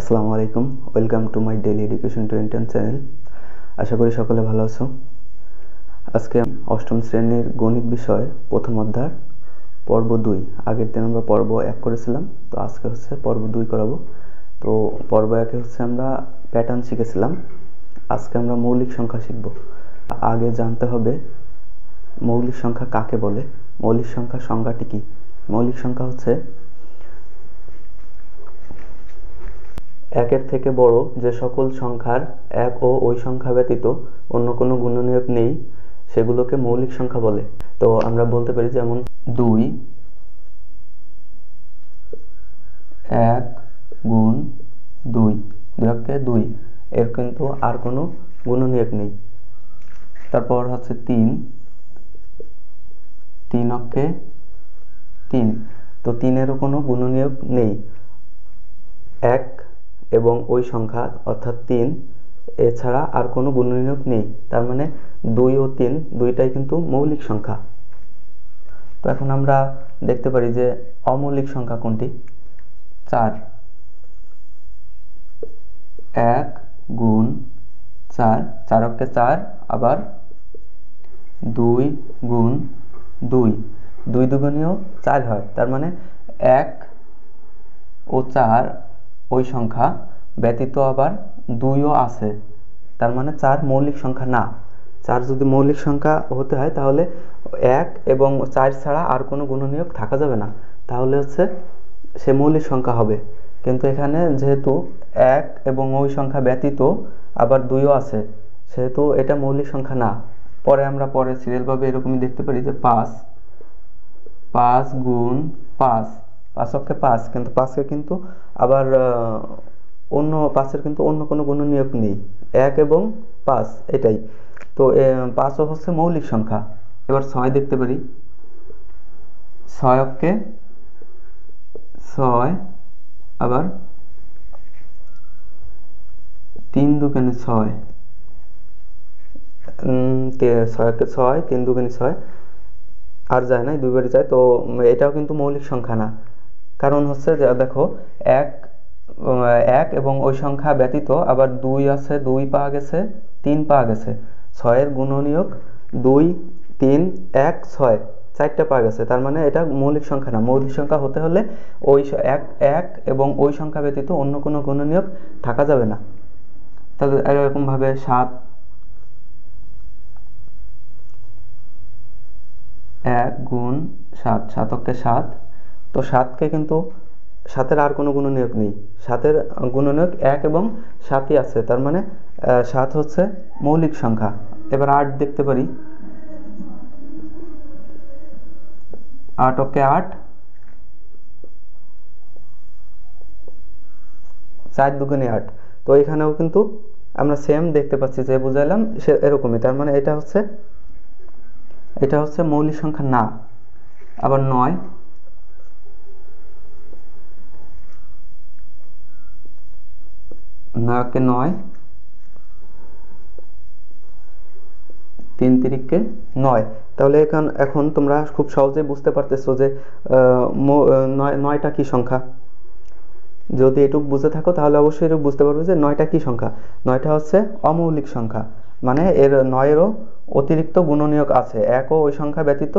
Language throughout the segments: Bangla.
আসসালামু আলাইকুম, welcome to my daily education to intern channel. আশা করি সকলে ভালো আছো। আজকে অষ্টম শ্রেণীর গণিত বিষয় প্রথম অধ্যায় পর্ব 2। আগের দিন আমরা পর্ব 1 করেছিলাম, তো আজকে হচ্ছে পর্ব 2 করাবো। তো পর্ব 1 হচ্ছে আমরা প্যাটার্ন শিখেছিলাম, আজকে আমরা মৌলিক সংখ্যা শিখব। আগে জানতে হবে মৌলিক সংখ্যা কাকে বলে। মৌলিক সংখ্যা সংজ্ঞাটি কি? মৌলিক সংখ্যা হচ্ছে একের থেকে বড় যে সকল সংখ্যার এক ও ওই সংখ্যা ব্যতীত অন্য কোনো গুণনীয়ক নেই সেগুলোকে মৌলিক সংখ্যা বলে। তো আমরা বলতে পারি যেমন 2 1 গুণ 2, 2 অক্ষে 2, এর কিন্তু আর কোনো গুণনীয়ক নেই। তারপর হচ্ছে 3, 3 অক্ষে 3, তো 3-এরও কোনো গুণনীয়ক নেই। 1 এবং ওই সংখ্যা অর্থাৎ 3 এছাড়া আর কোনো গুণনীয়ক নেই, তার মানে 2 ও 3 দুইটাই কিন্তু মৌলিক সংখ্যা। তো এখন আমরা দেখতে পারি যে অমৌলিক সংখ্যা কোনটি। 4, 1 গুণ 4, 4 অক্ষে 4, আবার 2 গুণ 2, 2 দুগুণেও 4 হয়, তার মানে 1 ও 4 ওই সংখ্যা ব্যতীত আবার 2ও আছে, তার মানে 4 মৌলিক সংখ্যা না। 4 যদি মৌলিক সংখ্যা হতে হয় তাহলে 1 এবং 4 ছাড়া আর কোনো গুণনীয়ক থাকা যাবে না, তাহলে হচ্ছে সে মৌলিক সংখ্যা হবে। কিন্তু এখানে যেহেতু 1 এবং ওই সংখ্যা ব্যতীত আবার 2ও আছে, সেহেতু এটা মৌলিক সংখ্যা না। পরে আমরা সিরিয়ালভাবে এরকমই দেখতে পারি যে 5 গুণ 5, 5 অক্ষে 5, কিন্তু 5-কে কিন্তু আবার অন্য 5-এর কিন্তু অন্য কোনো গুণনীয়ক নেই, 1 এবং 5 এটাই। তো 5ও হচ্ছে মৌলিক সংখ্যা। এবার 6 দেখতে পারি, 6 অক্ষে 6, আবার 3 দুগুণে 6, 6 অক্ষে 6, 3 দুগুণে 6, আর যায় না, দুইবারই যায়, তো এটাও কিন্তু মৌলিক সংখ্যা না। কারণ হচ্ছে যে দেখো 1 এবং ওই সংখ্যা ব্যতীত আবার 2 আছে, 2 পাওয়া গেছে, 3 পাওয়া গেছে, 6-এর গুণনীয়ক 2, 3, 1, 6, 4টা পাওয়া গেছে, তার মানে এটা মৌলিক সংখ্যা না। মৌলিক সংখ্যা হতে হলে ওই 1 এবং ওই সংখ্যা ব্যতীত অন্য কোনো গুণনীয়ক থাকা যাবে না। তাহলে এরকমভাবে 7, 1 গুণ 7, 7 অক্ষে 7, তো 7-কে কিন্তু 7-এর আর কোনো গুণনীয়ক নেই, 7-এর গুণনীয়ক 1 এবং 7ই আছে, তার মানে 7 হচ্ছে মৌলিক সংখ্যা। এবার 8 দেখতে পারি, 8 অক্ষে 8, 4 দুগুণে 8, তো এখানেও কিন্তু আমরা সেম দেখতে পাচ্ছি, যে বুঝাইলাম সে এরকমই, তার মানে এটা হচ্ছে মৌলিক সংখ্যা না। আবার 9, 9 অক্ষে 9, 3 তিরিকে 9, তাহলে এখন তোমরা খুব সহজেই বুঝতে পারতেছো যে 9টা কি সংখ্যা। যদি এটুকু বুঝে থাকো তাহলে অবশ্যই এটুকু বুঝতে পারবে যে 9টা কি সংখ্যা। 9টা হচ্ছে অমৌলিক সংখ্যা, মানে এর 9-এরও অতিরিক্ত গুণনীয়ক আছে, 1 ও ওই সংখ্যা ব্যতীত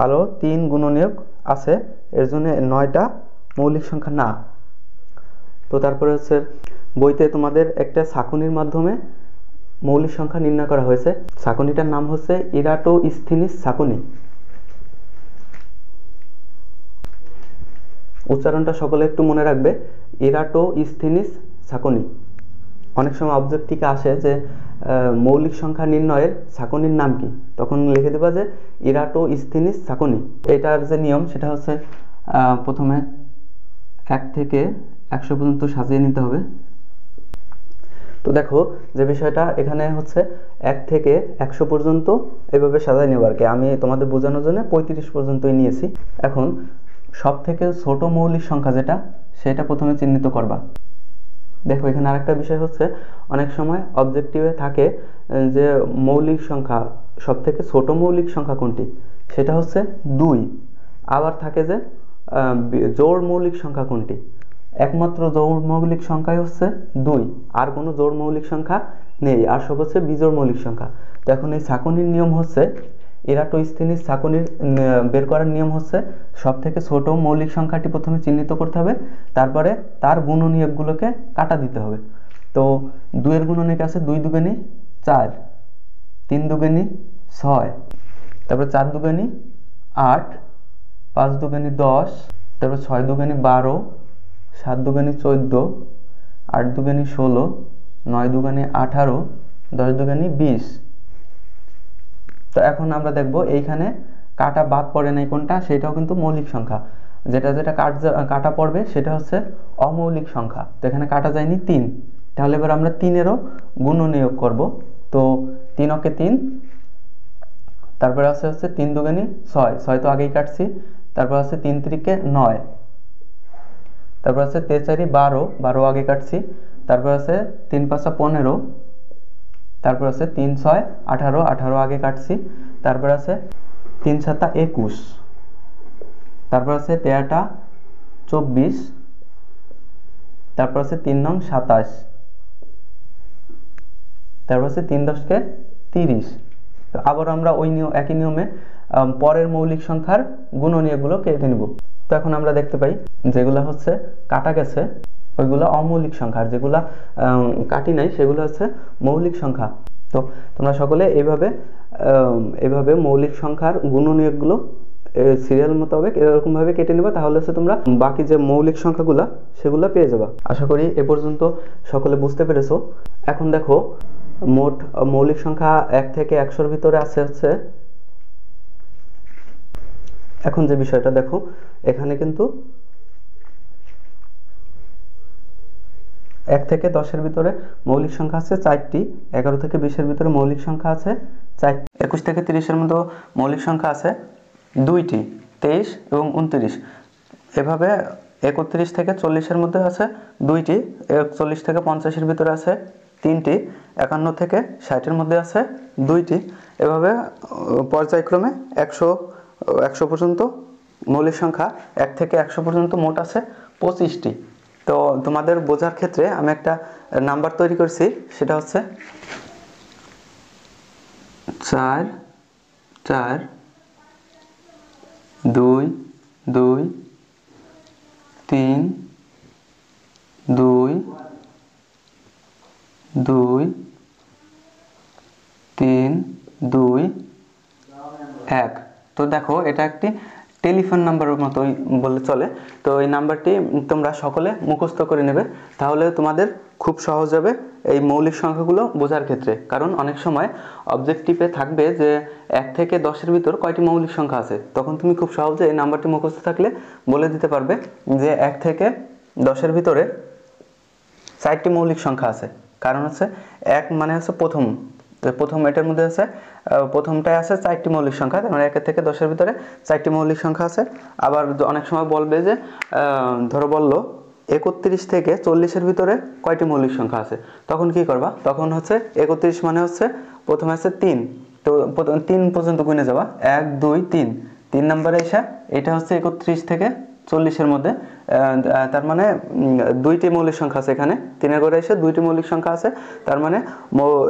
আরও 3 গুণনীয়ক আছে, এর জন্য 9টা মৌলিক সংখ্যা না। তো তারপরে হচ্ছে বইতে তোমাদের একটা ছাঁকনির মাধ্যমে মৌলিক সংখ্যা নির্ণয় করা হয়েছে। ছাঁকনিটার নাম হচ্ছে ইরাটোস্থেনিস ছাঁকনি। উচ্চারণটা সকলে একটু মনে রাখবে, ইরাটোস্থেনিস ছাঁকনি। অনেক সময় অবজেক্টিভে আসে যে মৌলিক সংখ্যা নির্ণয়ের ছাঁকনির নাম কি, তখন লিখে দেবা যে ইরাটোস্থেনিস ছাঁকনি। এটার যে নিয়ম সেটা হচ্ছে প্রথমে 1 থেকে 100 পর্যন্ত সাজিয়ে নিতে হবে। তো দেখো যে বিষয়টা এখানে হচ্ছে 1 থেকে 100 পর্যন্ত এভাবে সাজাই নেব আর কি, আমি তোমাদের বোঝানোর জন্য 35 পর্যন্তই নিয়েছি। এখন সব থেকে ছোট মৌলিক সংখ্যা যেটা, সেটা প্রথমে চিহ্নিত করবা। দেখো এখানে আরেকটা বিষয় হচ্ছে, অনেক সময় অবজেক্টিভে থাকে যে মৌলিক সংখ্যা সব থেকে ছোট মৌলিক সংখ্যা কোনটি, সেটা হচ্ছে 2। আবার থাকে যে জোড় মৌলিক সংখ্যা কোনটি, একমাত্র জোড় মৌলিক সংখ্যাই হচ্ছে 2, আর কোনো জোড় মৌলিক সংখ্যা নেই, আর সব হচ্ছে বিজোড় মৌলিক সংখ্যা। তো এখন এই ছাঁকনির নিয়ম হচ্ছে, এরাটোস্থেনিস ছাঁকনির বের করার নিয়ম হচ্ছে সব থেকে ছোট মৌলিক সংখ্যাটি প্রথমে চিহ্নিত করতে হবে, তারপরে তার গুণনীয়কগুলোকে কাটা দিতে হবে। তো 2 এর গুণনীয়ক আছে 2 দুগুণে 4, 3 দুগুণে 6, তারপরে 4 দুগুণে 8, 5 দুগুণে 10, তারপর 6 দুগুণে 12, 7 দুগুণে 14, 8 দুগুণে 16, 9 দুগুণে 18, 10 দুগুণে 20। তো এখন আমরা দেখব এইখানে কাটা বাদ পড়ে নাই কোনটা, সেটাও কিন্তু মৌলিক সংখ্যা। যেটা যেটা কাটা পড়বে সেটা হচ্ছে অমৌলিক সংখ্যা। তো এখানে কাটা যায়নি 3, তাহলে এবার আমরা 3-এরও গুণনীয়ক করব। তো 3 অকে 3, তারপরে আছে হচ্ছে 3 দুগুণে 6, 6 তো আগেই কাটছি, তারপর আছে 3 তিরিকে 9, তারপর আছে 3 4 12, 12 আগে কাটছি, তারপর আছে 3 5 15, তারপর আছে 3 6 18, 18 আগে কাটছি, তারপর আছে 3 7 21, তারপর আছে 13টা 24, তারপর আছে 3 9 27, তারপর আছে 3 10 কে 30। তো আবার আমরা ওই একই নিয়মে পরের মৌলিক সংখ্যার গুণনীয়কগুলো কেটে নিব। তো এখন আমরা দেখতে পাই যেগুলো হচ্ছে কাটা গেছে ওইগুলো অমৌলিক সংখ্যা, আর যেগুলো কাটি নাই সেগুলো হচ্ছে মৌলিক সংখ্যা। তো তোমরা সকলে এইভাবে মৌলিক সংখ্যার গুণনীয়কগুলো সিরিয়াল মোতাবেক এরকম ভাবে কেটে নেবা, তাহলে হচ্ছে তোমরা বাকি যে মৌলিক সংখ্যাগুলো সেগুলো পেয়ে যাবা। আশা করি এ পর্যন্ত সকলে বুঝতে পেরেছো। এখন দেখো মোট মৌলিক সংখ্যা 1 থেকে 100-র ভিতরে আছে হচ্ছে, এখন যে বিষয়টা দেখো এখানে কিন্তু 1 থেকে 10-এর ভিতরে মৌলিক সংখ্যা আছে 4টি, 11 থেকে 20-এর ভিতরে মৌলিক সংখ্যা আছে 4টি, 21 থেকে 30-এর মধ্যে মৌলিক সংখ্যা আছে 2টি, 23 এবং 29। এভাবে 31 থেকে 40-এর মধ্যে আছে 2টি, 41 থেকে 50-এর ভিতরে আছে 3টি, 51 থেকে 60-এর মধ্যে আছে 2টি। এভাবে পর্যায়ক্রমে 100 পর্যন্ত মৌলিক সংখ্যা 1 থেকে 100 পর্যন্ত মোট আছে 25টি। তো তোমাদের বোঝার ক্ষেত্রে আমি একটা নাম্বার তৈরি করছি, সেটা হচ্ছে 4 4 2 2 3 2 2 3 2 1। তো দেখো এটা একটি টেলিফোন নাম্বারের মতোই বললে চলে। তো এই নাম্বারটি তোমরা সকলে মুখস্থ করে নেবে, তাহলে তোমাদের খুব সহজ হবে এই মৌলিক সংখ্যাগুলো বোঝার ক্ষেত্রে। কারণ অনেক সময় অবজেক্টিভে থাকবে যে 1 থেকে 10-এর ভিতর কয়টি মৌলিক সংখ্যা আছে, তখন তুমি খুব সহজে এই নাম্বারটি মুখস্থ থাকলে বলে দিতে পারবে যে 1 থেকে 10-এর ভিতরে 4টি মৌলিক সংখ্যা আছে। কারণ হচ্ছে 1 মানে হচ্ছে প্রথম এটার মধ্যে আছে, প্রথমটায় আছে 4টি মৌলিক সংখ্যা, মানে 1 থেকে 10-এর ভিতরে 4টি মৌলিক সংখ্যা আছে। আবার অনেক সময় বলবে যে ধরো বললো 31 থেকে 40-এর ভিতরে কয়টি মৌলিক সংখ্যা আছে, তখন কি করবা, তখন হচ্ছে 31 মানে হচ্ছে প্রথমে আছে 3, তো 3 পর্যন্ত গুনে যাবা, 1 2 3, 3 নম্বরে এসে এটা হচ্ছে 31 থেকে 40-এর মধ্যে, তার মানে 2টি মৌলিক সংখ্যা আছে এখানে, 3-এর ঘরে এসে 2টি মৌলিক সংখ্যা আছে, তার মানে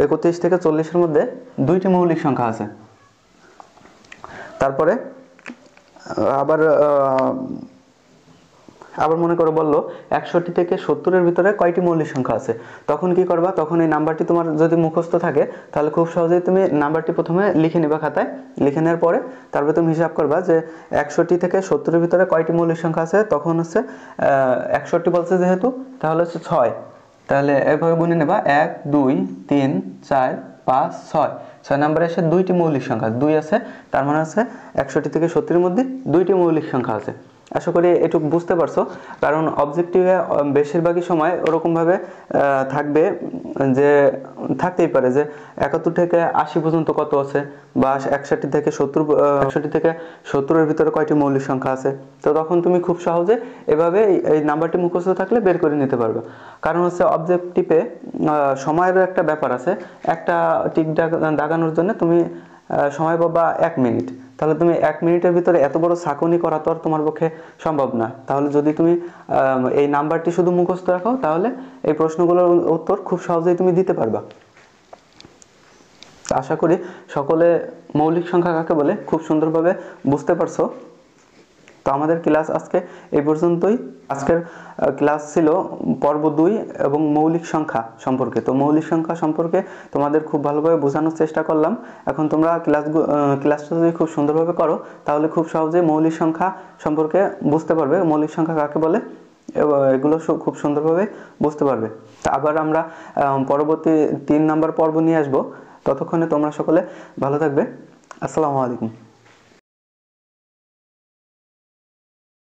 31 থেকে 40-এর মধ্যে 2টি মৌলিক সংখ্যা আছে। তারপরে আবার মনে করো বললো 61 থেকে 70-এর ভিতরে কয়টি মৌলিক সংখ্যা আছে, তখন কি করবা, তখন এই নাম্বারটি তোমার যদি মুখস্থ থাকে তাহলে খুব সহজেই তুমি নাম্বারটি প্রথমে লিখে নিবা খাতায়, লিখে নেওয়ার পরে তারপরে তুমি হিসাব করবা যে 61 থেকে 70-এর ভিতরে কয়টি মৌলিক সংখ্যা আছে, তখন হচ্ছে 61 বলছে যেহেতু তাহলে হচ্ছে 6, তাহলে এভাবে গুনে নেবা 1 2 3 4 5 6, 6 নম্বরে এসে 2টি মৌলিক সংখ্যা 2 আছে, তার মানে হচ্ছে 61 থেকে 70-এর মধ্যে 2টি মৌলিক সংখ্যা আছে। আশা করি এটুকু বুঝতে পারছো। কারণ অবজেক্টিভে বেশিরভাগই সময় ওরকমভাবে থাকবে যে থাকতেই পারে যে 71 থেকে 80 পর্যন্ত কত আছে, বা 61 থেকে 70-এর ভিতরে কয়টি মৌলিক সংখ্যা আছে, তো তখন তুমি খুব সহজে এভাবে এই নাম্বারটি মুখস্থ থাকলে বের করে নিতে পারবে। কারণ হচ্ছে অবজেক্টিভে সময়েরও একটা ব্যাপার আছে, একটা টিক দাগানোর জন্য তুমি সময় পাবা 1 মিনিট, তাহলে তুমি 1 মিনিটের ভিতরে এত বড় সাকনি করা তো আর তোমার পক্ষে সম্ভব না। তাহলে যদি তুমি এই নাম্বারটি শুধু মুখস্থ রাখো তাহলে এই প্রশ্নগুলোর উত্তর খুব সহজেই তুমি দিতে পারবা। আশা করি সকলে মৌলিক সংখ্যা কাকে বলে খুব সুন্দরভাবে বুঝতে পারছো। তো আমাদের ক্লাস আজকে এই পর্যন্তই। আজকের ক্লাস ছিল পর্ব 2 এবং মৌলিক সংখ্যা সম্পর্কে। তো মৌলিক সংখ্যা সম্পর্কে তোমাদের খুব ভালোভাবে বোঝানোর চেষ্টা করলাম। এখন তোমরা ক্লাসটা যদি খুব সুন্দরভাবে করো তাহলে খুব সহজেই মৌলিক সংখ্যা সম্পর্কে বুঝতে পারবে, মৌলিক সংখ্যা কাকে বলে এগুলো খুব সুন্দরভাবে বুঝতে পারবে। তা আবার আমরা পরবর্তী 3 নাম্বার পর্ব নিয়ে আসবো। ততক্ষণে তোমরা সকলে ভালো থাকবে। আসসালামু আলাইকুম।